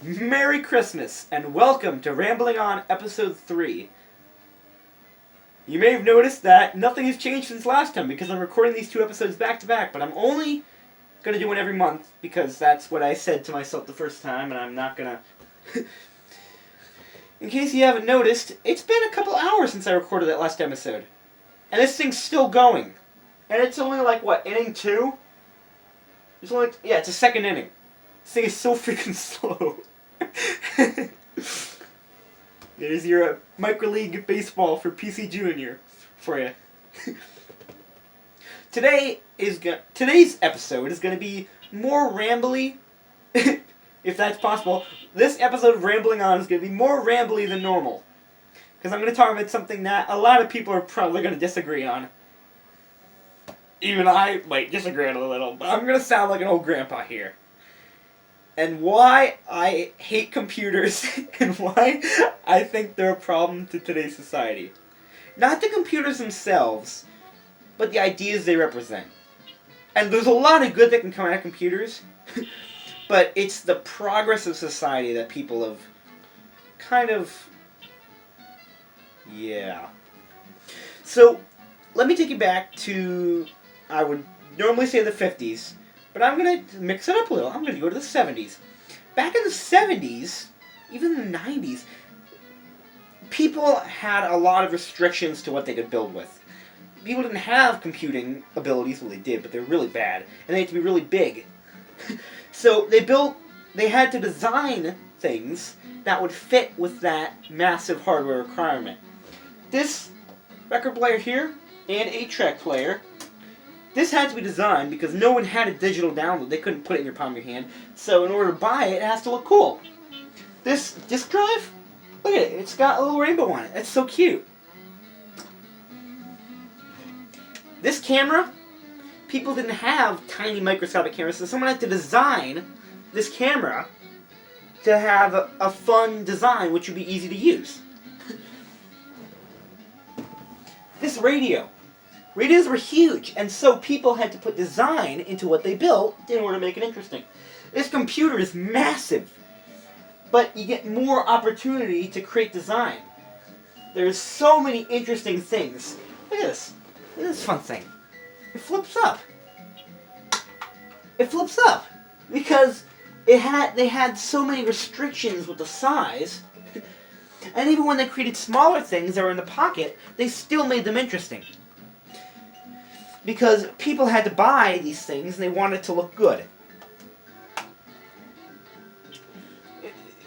Merry Christmas, and welcome to Rambling On Episode 3. You may have noticed that nothing has changed since last time because I'm recording these two episodes back to back, but I'm only going to do one every month because that's what I said to myself the first time, and I'm not going to... In case you haven't noticed, it's been a couple hours since I recorded that last episode. And this thing's still going. And it's only like, what, inning 2? It's only, it's a second inning. This thing is so freaking slow. There's your micro league baseball for PC Junior for you. Today's episode is going to be more rambly, if that's possible. This episode of Rambling On is going to be more rambly than normal. Because I'm going to talk about something that a lot of people are probably going to disagree on. Even I might disagree on it a little, but I'm going to sound like an old grandpa here. And why I hate computers and why I think they're a problem to today's society. Not the computers themselves, but the ideas they represent. And there's a lot of good that can come out of computers, but it's the progress of society that people have kind of... Yeah. So, let me take you back to, I would normally say the 50s, but I'm going to mix it up a little. I'm going to go to the 70s. Back in the 70s, even in the 90s, people had a lot of restrictions to what they could build with. People didn't have computing abilities, well they did, but they were really bad, and they had to be really big. So they had to design things that would fit with that massive hardware requirement. This record player here, and 8-track player, this had to be designed because no one had a digital download. They couldn't put it in your palm of your hand. So in order to buy it, it has to look cool. This disk drive, look at it. It's got a little rainbow on it. That's so cute. This camera, people didn't have tiny microscopic cameras, so someone had to design this camera to have a fun design which would be easy to use. This radio. Radios were huge, and so people had to put design into what they built in order to make it interesting. This computer is massive, but you get more opportunity to create design. There's so many interesting things. Look at this. Look at this fun thing. It flips up. It flips up because they had so many restrictions with the size, and even when they created smaller things that were in the pocket, they still made them interesting. Because people had to buy these things and they wanted to look good.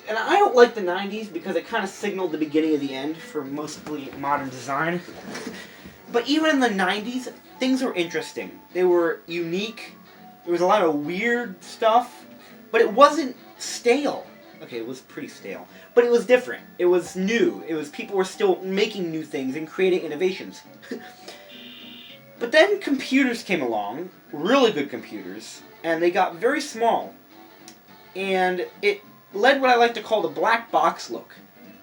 And I don't like the 90s because it kind of signaled the beginning of the end for mostly modern design. But even in the 90s, things were interesting. They were unique. There was a lot of weird stuff. But it wasn't stale. Okay, it was pretty stale. But it was different. It was new. People were still making new things and creating innovations. But then computers came along, really good computers, and they got very small. And it led what I like to call the black box look,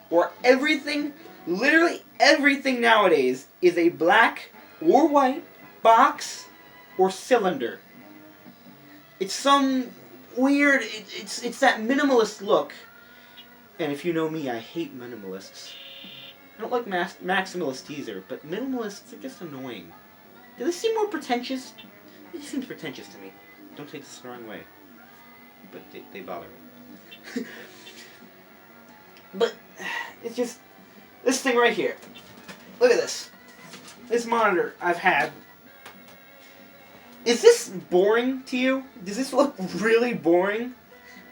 where everything, literally everything nowadays, is a black or white box or cylinder. It's some weird, it's that minimalist look. And if you know me, I hate minimalists. I don't like maximalists either, but minimalists are just annoying. Do they seem more pretentious? It seems pretentious to me. Don't take this the wrong way. But they bother me. But, it's just... This thing right here. Look at this. This monitor I've had. Is this boring to you? Does this look really boring?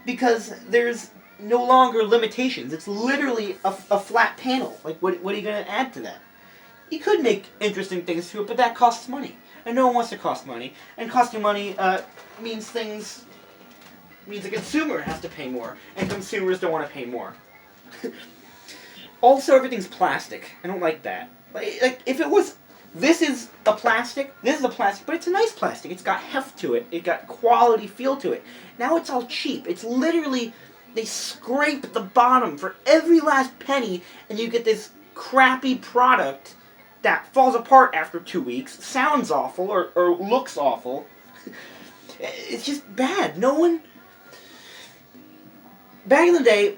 Because there's no longer limitations. It's literally a flat panel. Like, what are you going to add to that? You could make interesting things to it, but that costs money. And no one wants to cost money. And costing money means the consumer has to pay more. And consumers don't want to pay more. Also, everything's plastic. I don't like that. Like, if it was... This is a plastic, but it's a nice plastic. It's got heft to it. It got quality feel to it. Now it's all cheap. It's literally... They scrape the bottom for every last penny, and you get this crappy product that falls apart after 2 weeks, sounds awful, or looks awful. It's just bad. No one... back in the day,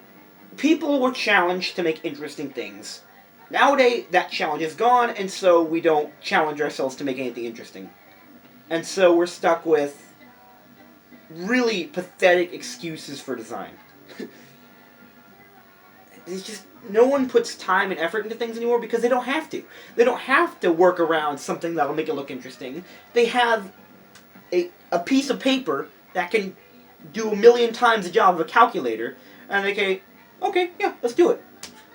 people were challenged to make interesting things. Nowadays, that challenge is gone, and so we don't challenge ourselves to make anything interesting. And so we're stuck with really pathetic excuses for design. It's just, no one puts time and effort into things anymore because they don't have to. They don't have to work around something that'll make it look interesting. They have a piece of paper that can do 1,000,000 times the job of a calculator, and they say, okay, yeah, let's do it.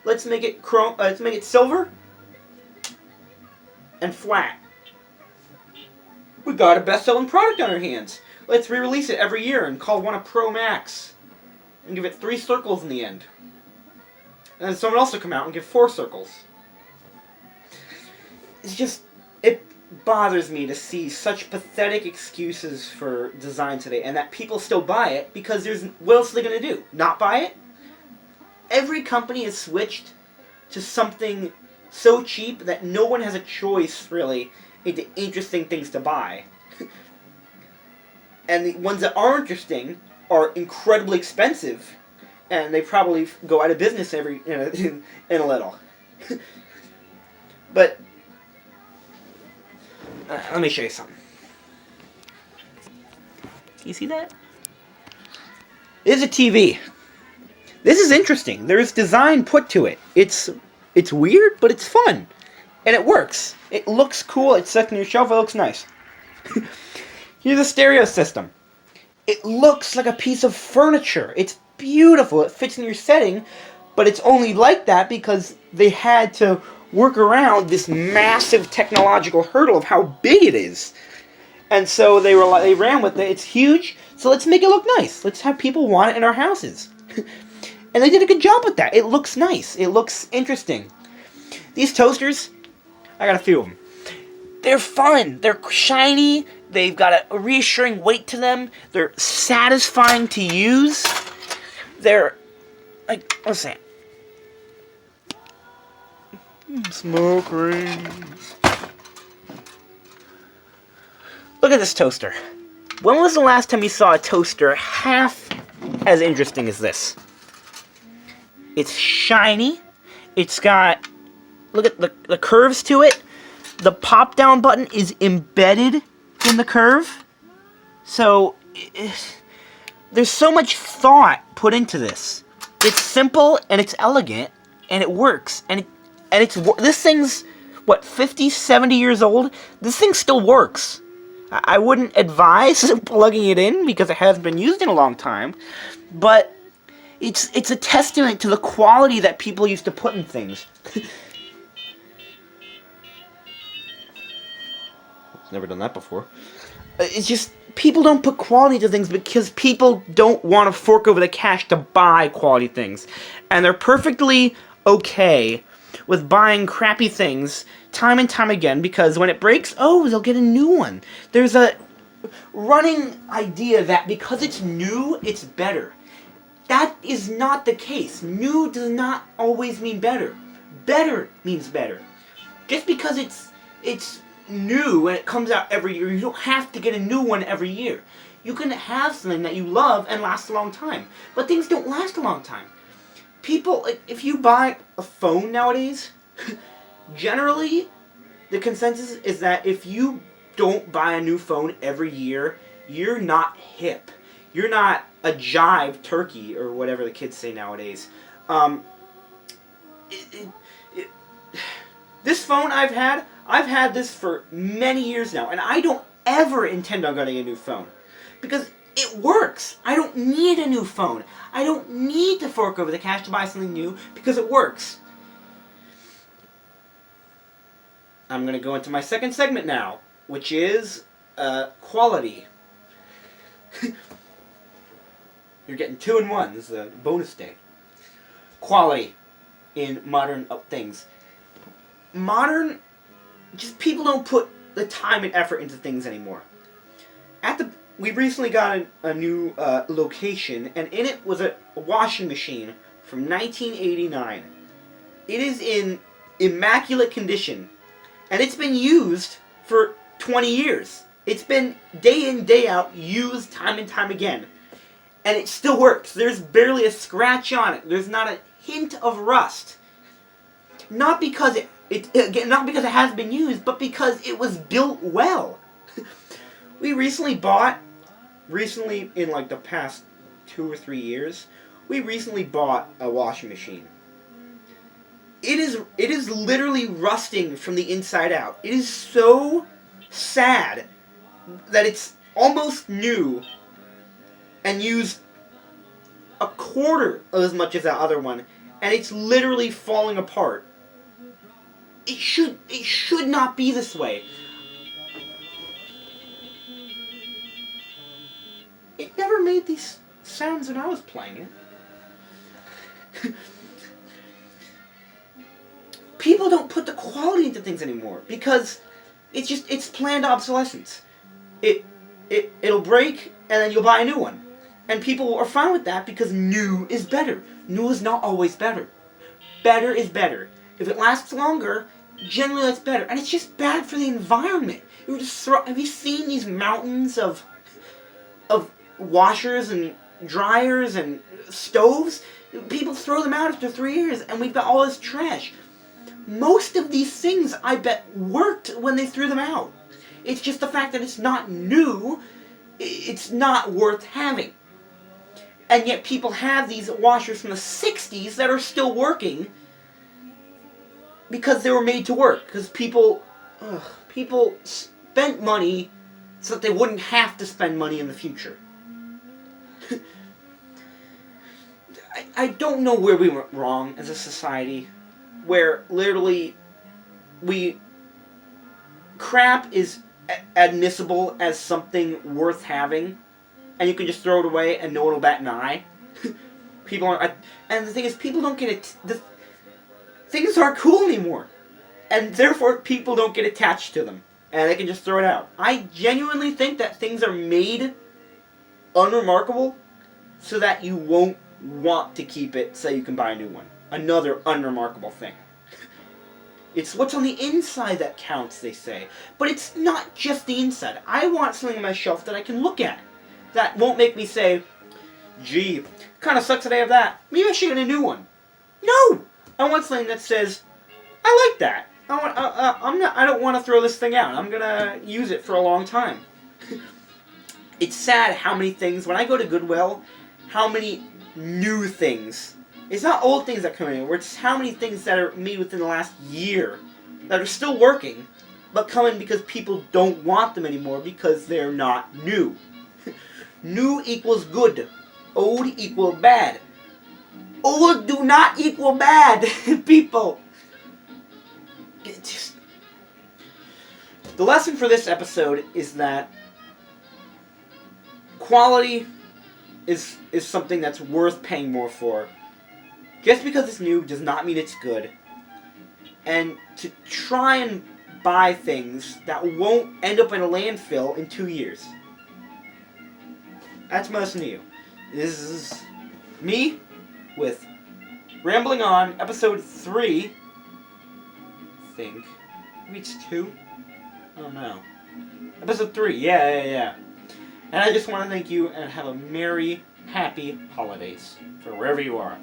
Let's make it let's make it silver and flat. We got a best-selling product on our hands. Let's re-release it every year and call one a Pro Max and give it 3 circles in the end. And then someone else will come out and give 4 circles. It's just, it bothers me to see such pathetic excuses for design today, and that people still buy it because what else are they going to do? Not buy it? Every company has switched to something so cheap that no one has a choice, really, into interesting things to buy. And the ones that are interesting are incredibly expensive, and they probably go out of business in a little. But let me show you something. You see that? This is a TV. This is interesting. There's design put to it. It's weird, but it's fun. And it works. It looks cool. It's set on your shelf. It looks nice. Here's a stereo system. It looks like a piece of furniture. It's beautiful. It fits in your setting, but it's only like that because they had to work around this massive technological hurdle of how big it is. And so they ran with it. It's huge, so let's make it look nice. Let's have people want it in our houses. And they did a good job with that. It looks nice. It looks interesting. These toasters, I got a few of them. They're fun. They're shiny. They've got a reassuring weight to them. They're satisfying to use. They're, like, let's see. Smoke rings. Look at this toaster. When was the last time you saw a toaster half as interesting as this? It's shiny. It's got, look at the curves to it. The pop down button is embedded in the curve. So there's so much thought put into this. It's simple and it's elegant and it works. And this thing's, what, 50, 70 years old? This thing still works. I wouldn't advise plugging it in because it hasn't been used in a long time. But it's a testament to the quality that people used to put in things. Never done that before. It's just, people don't put quality into things because people don't want to fork over the cash to buy quality things. And they're perfectly okay with buying crappy things time and time again because when it breaks, oh, they'll get a new one. There's a running idea that because it's new, it's better. That is not the case. New does not always mean better. Better means better. Just because it's new and it comes out every year, you don't have to get a new one every year. You can have something that you love and lasts a long time. But things don't last a long time. People, like, if you buy a phone nowadays, generally the consensus is that if you don't buy a new phone every year, you're not hip. You're not a jive turkey, or whatever the kids say nowadays. This phone I've had this for many years now, and I don't ever intend on getting a new phone. Because it works. I don't need a new phone. I don't need to fork over the cash to buy something new, because it works. I'm going to go into my second segment now, which is quality. You're getting 2 in 1. This is a bonus day. Quality in modern things. Just people don't put the time and effort into things anymore. We recently got a new location, and in it was a washing machine from 1989. It is in immaculate condition, and it's been used for 20 years. It's been day in, day out, used time and time again. And it still works. There's barely a scratch on it. There's not a hint of rust. Not because not because it has been used, but because it was built well. We recently in like the past 2 or 3 years, we recently bought a washing machine. It is literally rusting from the inside out. It is so sad that it's almost new and used a quarter of as much as that other one, and it's literally falling apart. It should not be this way. It never made these sounds when I was playing it. People don't put the quality into things anymore because it's planned obsolescence. It'll break and then you'll buy a new one. And people are fine with that because new is better. New is not always better. Better is better. If it lasts longer, generally that's better. And it's just bad for the environment. Have you seen these mountains of washers and dryers and stoves? People throw them out after 3 years and we've got all this trash. Most of these things, I bet, worked when they threw them out. It's just the fact that it's not new, it's not worth having. And yet people have these washers from the 60s that are still working because they were made to work. Because people spent money so that they wouldn't have to spend money in the future. I don't know where we went wrong as a society, where literally crap is admissible as something worth having, and you can just throw it away and no one will bat an eye. People aren't, and the thing is, people don't get it. Things aren't cool anymore, and therefore people don't get attached to them, and they can just throw it out. I genuinely think that things are made unremarkable so that you won't want to keep it so you can buy a new one. Another unremarkable thing. It's what's on the inside that counts, they say. But it's not just the inside. I want something on my shelf that I can look at. That won't make me say, gee, kind of sucks that I have that. Maybe I should get a new one. No! I want something that says, I like that. I don't want to throw this thing out. I'm going to use it for a long time. It's sad how many things, when I go to Goodwill, how many new things. It's not old things that come in, it's how many things that are made within the last year that are still working, but come in because people don't want them anymore because they're not new. New equals good. Old equal bad. Old do not equal bad, people. The lesson for this episode is that quality is something that's worth paying more for. Just because it's new does not mean it's good. And to try and buy things that won't end up in a landfill in 2 years. That's my lesson to you. This is me with Rambling On, episode 3. I think. Maybe it's 2? I don't know. Episode 3, yeah. And I just want to thank you and have a merry, happy holidays for wherever you are.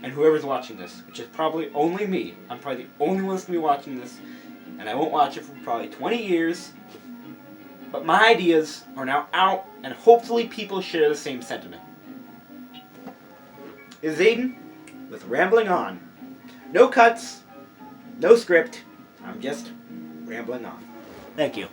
And whoever's watching this, which is probably only me. I'm probably the only one that's going to be watching this. And I won't watch it for probably 20 years. But my ideas are now out, and hopefully people share the same sentiment. This is Aiden with Rambling On. No cuts, no script. I'm just rambling on. Thank you.